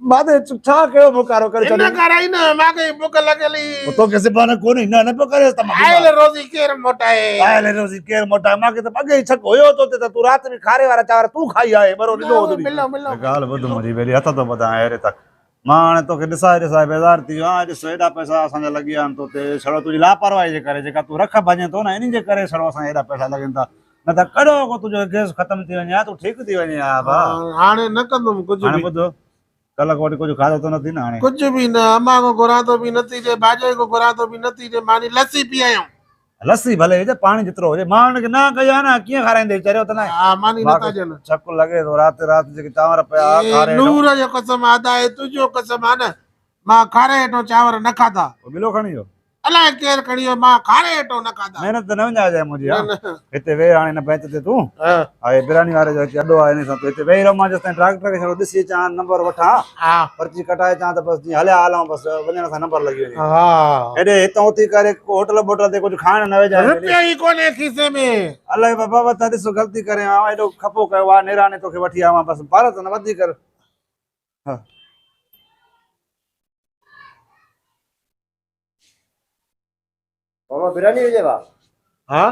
मादे छा कयो मुकारो करे इन कराई न मागे भूख लगेली तो कैसे बाना कोनी न न करे त आयल रोजी केर मोटाए आयल रोजी केर मोटा मागे त बगे छक होयो तो ते तू रात में खारे वाला चावर तू खाई आए बरो नो ओदरी मिलो मिलो गाल बद मरी बेरी हथ तो बदा अरे तक मां तो के दिसाए बेजार थी आज एडा पैसा असा लगी आन तो ते छड़ो तुजी लापरवाही जे करे जेका तू रख भजे तो ना इनी जे करे छड़ो असा एडा पैसा लगन ता न त करो को तुजो गैस खत्म थी वने तू ठीक थी वने आ बा हाने न कंदम कुछ हाने भी बुधो कल कोटी कुछ खादो तो नथी ना हाने कुछ भी न अम्मा को घुरा तो भी नथी दे बाजे को घुरा तो भी नथी दे मानी लस्सी पियायो लस्सी भले जे पानी जितरो हो जे मां ने ना कया ना किए खारांदे बेचारे तो ना हां मानी नथा जन चक लगे तो रात रात जे चावर पया खारे नूर जो कसम आदा है तुजो कसम आना मां खारे हेठो चावर न खादा बिलो खणियो अलाए केर खणियो मां खारे हेठो न खादा मेहनत न वञा जाए मुंहिंजी न हिते वे हाणे न बेंच ते तूं हां हाए बिरानी वारे जो हिते अॾो आहे हिन सां तूं हिते वेही रहो मां जेसिताईं ट्रैक्टर खे छड़ो ॾिसी अचां नंबर वठां हां पर्ची कटाए अचां त बसि जीअं हलिया हलूं बसि वञण सां नंबर लॻी वञे हां हेॾे हितां उथी करे होटल बोटल ते कुझु खाइण न वेझाए रुपया ही कोने खीसे में अलाए बाबा वता ॾिसो ग़लती करे आऊं एॾो खपो कयो आहे निराणे तोखे वठी आवां बसि भारत न वधीक हा मामा बिरयानी हुजे बा हां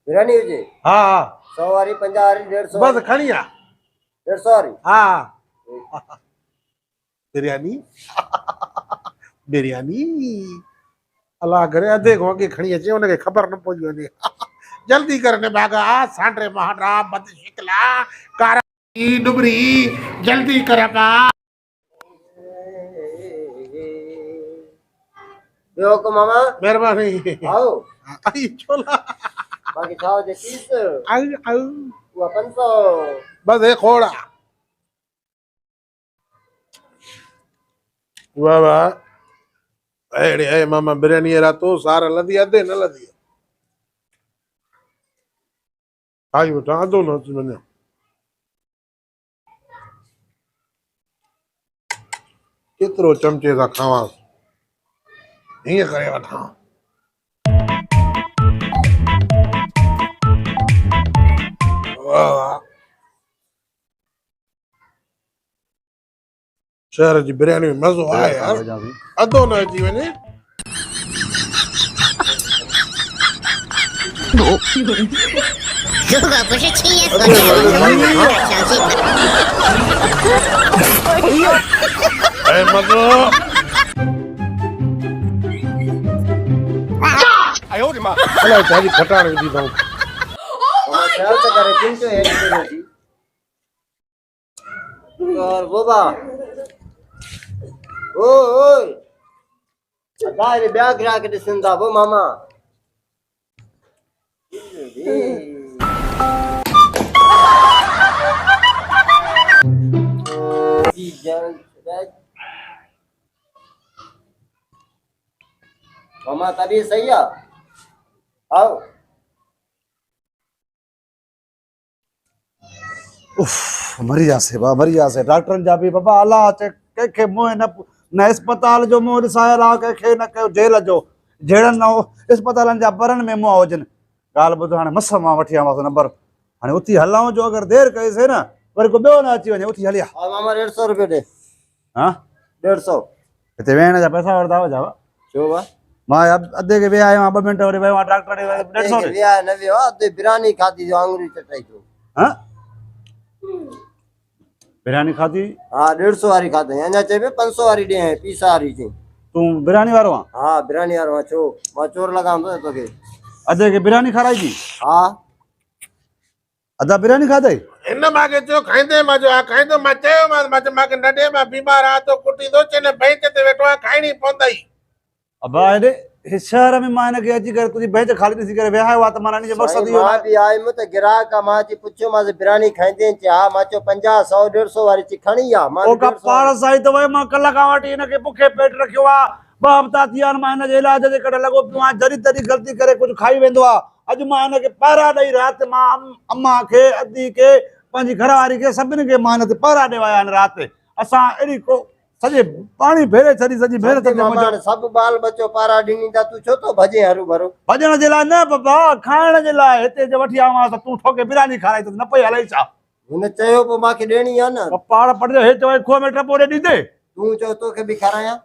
बिरयानी हुजे हां हां 100 वारी 50 वारी 150 बस खणिया 150 वारी हां बिरयानी बिरयानी अल्लाह करे अधे को अगे खणी अचे उनके खबर न पहुंची वने जल्दी करने भागा सांडरे महारा बद शिकला कारा डुबरी जल्दी करगा यो को मामा मेहरबानी आओ आई छोला बाकी खाओ जे पीस आई आई वो 500 बस एक खोड़ा वाह वाह अरे ए मामा बिरयानी रातो सारा लदी अधे न लदी आई बेटा अधो न अची वञे केतिरो चमचे सां खावां हीअं करे वठां वाह वाह शहर जी बिरयानी में मज़ो आहे यार अधो न अची वञे ऐं मज़ो अलाए छाजी खटाण विधी अथऊं मामा ख्याल तो करे चिंचो है रोटी और वो बा ओ ओए अदारे ब्याह गिरा के दिसंदा वो मामा मामा तभी सही है आओ उफ मरी जासे बा मरी जासे डॉक्टरनि जा बि बाबा अलाह अचे कंहिंखे मुंहुं न अस्पताल जो मुंहुं ॾिसायल आहे कंहिंखे न कयो जेल जो जहिड़नि न अस्पतालनि जा परनि में मुंहुं हुजनि ॻाल्हि ॿुधो हाणे मस मां वठी आवांसि नंबर हाणे उथी हलां जो अगरि देरि कईसीं न वरी को ॿियो न अची वञे उथी हलिया और मामा 150 रुपए दे हा 150 हिते वेहण जा पैसा वठंदा हुआ जावा छो बा मां अधे खे वेह आयो आहियां 2 मिंट वरी वियो आहियां डॉक्टर ॾे 150 ॾे विया न वियो अधे बिरयानी खाधी जो आंगुरी चटाई तो हा बिरयानी खाधी हाँ 150 वारी खाते हैं अञा चए 500 वारी दे पीसा वारी थी तूं बिरयानी वारो आहे हाँ बिरयानी वारो छो मां चोर लगाम तो तोके अधे खे बिरयानी खाराइजी हाँ अधा बिरयानी खाधई इन मागे जो खाइंदे मजो आ खाइंदो मां चयो मागे नडे मां बीमार आ तो कुटी दो चने बैंक ते वेठो आ खाइणी पवंदई अबा हेॾे हे शहर में मां हिनखे अची करे तुंहिंजी बेंच ख़ाली ॾिसी करे विया हुआ त माना हिन जो मक़सदु इहो मां बि आयुमि त गिराक मां अची पुछियो मां बिरयानी खाईंदे हा मां चयो 50 100 150 वारी ची खणी आ मां ओ का पाड़ साई त वई मां कल्ह खां वठी हिनखे बुखे पेट रखियो आहे 2 हफ़्ता थी विया आहिनि मां हिनजे इलाज जे करे लॻो पियो आहियां जॾहिं तॾहिं ग़लती करे कुझु खाई वेंदो आहे अॼु मां हिनखे पहिरा ॾेई राति मां अम्मा खे अदी खे पंहिंजी घरवारी खे सभिनी खे मां हिन ते पहिरा ॾेई आया आहिनि राति असां अहिड़ी को सॼे पाणी फेरे छॾी सॼी महिनत सब बाल बच्चो पारा ॾिनी त तूं छो तो भॼे हरू भरू भॼण जे लाइ न बाबा खाइण जे लाइ हिते जे वठी आवां त तूं ठोके बिरयानी खाराई त न पई हलाई छा हुन चयो पोइ मूंखे ॾियणी आहे न पाड़ पड़ हेठि वई खो में टपो ॾे ॾींदे तूं चओ तोखे बि खारायां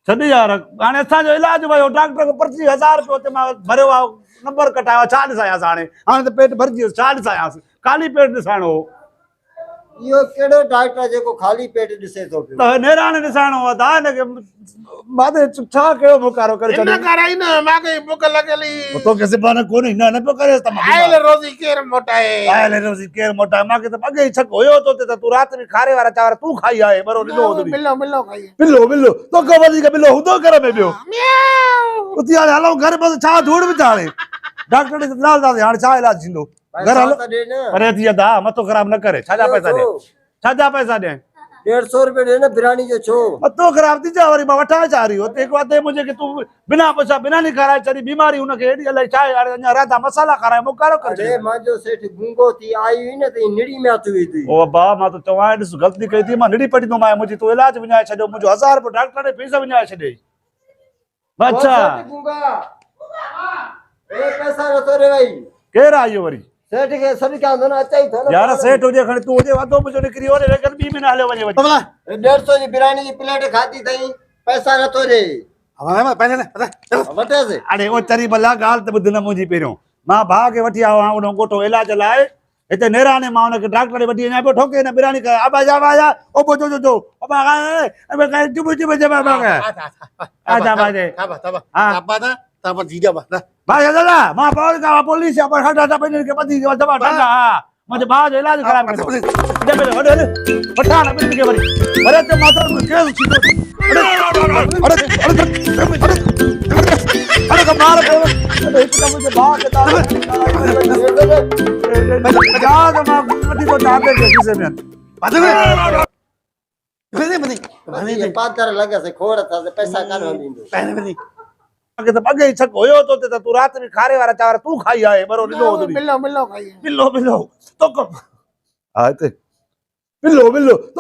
छॾ यार हाणे असांजो इलाज वियो डॉक्टर खे पर्ची 1000 रुपयो हुते मां भरियो आहे नंबर कटायो छा ॾिसायांसि हाणे त पेट भरिजी वियुसि छा ॾिसायांसि ख़ाली पेट ॾिसाइणो हो इहो कहिड़ो डॉक्टर आहे जेको ख़ाली पेट ॾिसे थो पियो त नेराणे ॾिसाइणो हो त हिनखे माते छा कहिड़ो मुकारो करे इन छॾियो कराई न मागे बुक लगली तोखे सिबाने कोन्हे न न पियो करे त आयल रोज़ी केर मोटाए आयल रोज़ी केरु मोटा मूंखे त अॻे ई छक हुयो तो ते त तूं राति में खारे वारा चांवर तूं खाई आहे बरो ॾिनो हो मिलो मिलो खाई बिल्लो बिल्लो तोखे वधीक बिल्लो हूंदो घर में ॿियो उते हाणे हलो घर बसि छा धूड़ विझ हाणे डॉक्टर ॾे लाल दादी हाणे छा इलाज थींदो घर हलो पैसा त ॾे न अरे थी वेंदा मथो ख़राब न करे छाजा पैसा ॾे छाजा पैसा ॾे 150 रुपया ॾे न बिरयानी जो छो मथो ख़राब थी जा वरी मां वठां छा रही हुते हिकु वाते मुंहिंजे की तूं बिना पैसा बिना नहीं खाराए छॾी बीमारी हुनखे हेॾी अलाए छा आहे हाणे अञा राधा मसाला खाराए मुकारो करे अरे मुंहिंजो सेठ गूंगो थी आई हुई न त निड़ी में हथ हुई थी ओ बा मां त चवां ॾिस ग़लती कई थी मां निड़ी पटींदोमांइ मुंहिंजी तूं इलाज विञाए छॾियो मुंहिंजो 1000 रुपयो डॉक्टर ॾे फीस विञाए छॾे अच्छा गूंगा ए पैसा नथो ॾे भाई केरु आहे इहो वरी सेठ खे सॾु कयां थो न अचई थो न यार सेठ हुजे खणी तूं हुजे वधो मुंहिंजो निकिरी वञे लेकिन ॿी बि न हलियो वञे 150 जी बिरयानी जी प्लेट खाधी अथई पैसा नथो ॾे वठेसि अरे ओ चरी भला ॻाल्हि त ॿुध न मुंहिंजी पहिरियों मां भाउ खे वठी आयो आहियां उन ॻोठो इलाज लाइ हिते नेराणे मां हुनखे डॉक्टर ॾे वठी वञा पियो ठोके हिन बिरयानी खाए आबा जा आबा जा ओ बो जो अबा अबे काई जुब जुब जबा बागा आजा बाजे तबा तबा हाँ। तबा दा तबा जीजा बा भाई दादा मां पावर का पुलिस या पर हटा पंहिंजे खे ॿधी जबा ठांडा हा मुंहिंजे भाउ जो इलाज ख़राब कयो दे वॾे वॾे वठा न ॿिनि खे वरी अरे ते माता केस थींदो अरे कमाल कयो अरे हिकु त मुंहिंजे भाउ खे याद मां वठी को चाहते के किसे में पातर लॻसि खोड़ अथसि पैसा कान ॾींदो अॻे त अॻे ई छक हुयो तो ते त तूं राति में खारे वारा चांवर तूं खाई आहे बरो ॾिनो हो मिलो मिलो खाई बिल्लो बिल्लो तो हा हिते बिल्लो बिल्लो